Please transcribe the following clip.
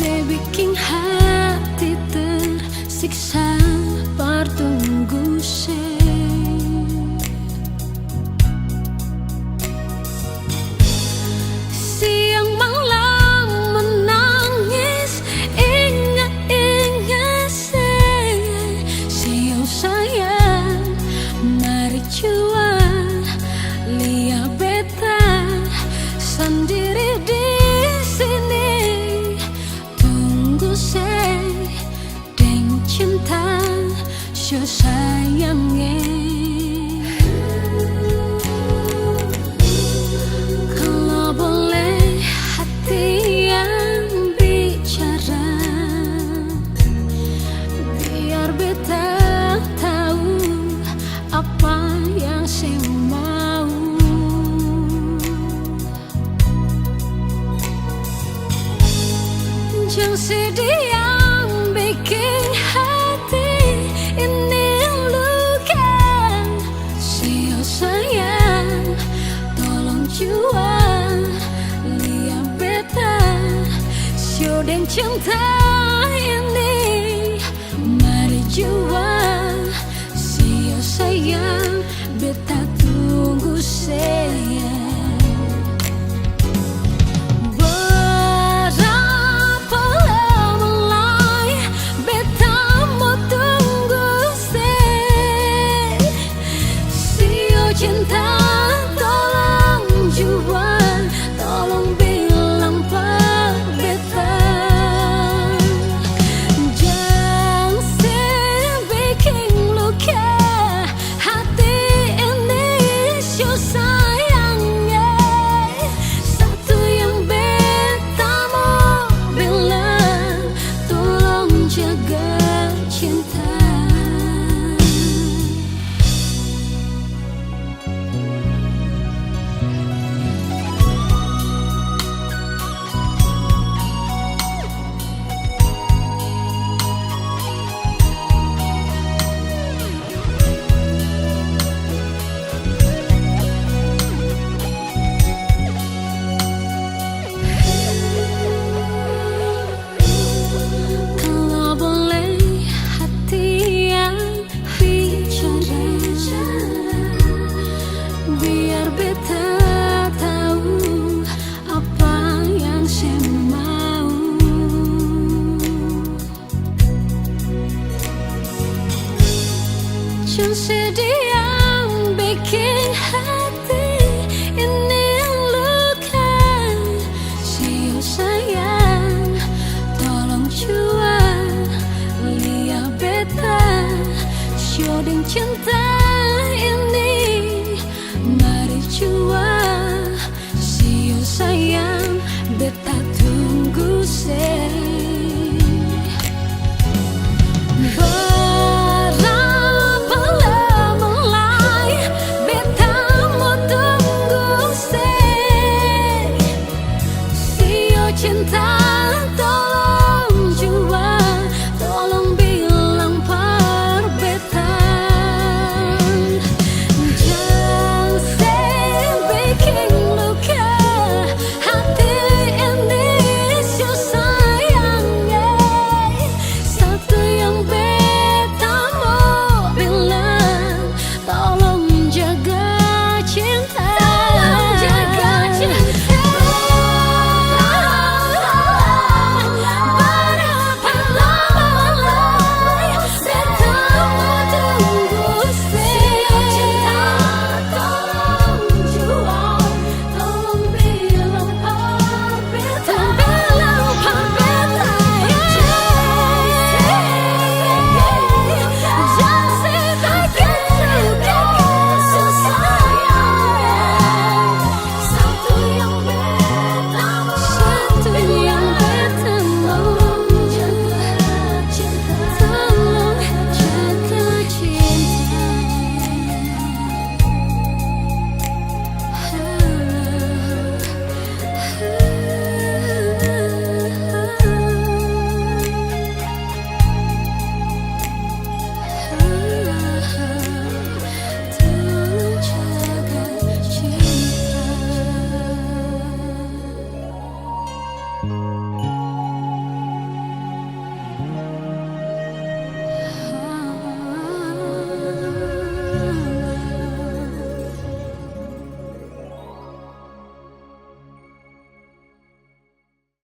bikin hati tersiksa bertunggu siang malam manangis inga-inga siang sayang mari jua lihat beta sandiri disini tunggu deng cinta sayangnya. Kalau boleh hati yang bicara, biar beta tahu apa yang saya mau. Jangan sedih yang bikin hati ini luka. Sayang, tolong jua lihat beta deng cinta ini mari jua sayang beta tunggu sayang. Cinta tolong jua, tolong bilang pak beta. Jangan bikin luka hati ini sayangnya. Satu yang beta mau bilang, tolong jaga cinta. Biar beta tahu apa yang saya mau. Jangan sedih yang bikin hati ini luka. Sayang, tolong jua lihat beta deng cinta.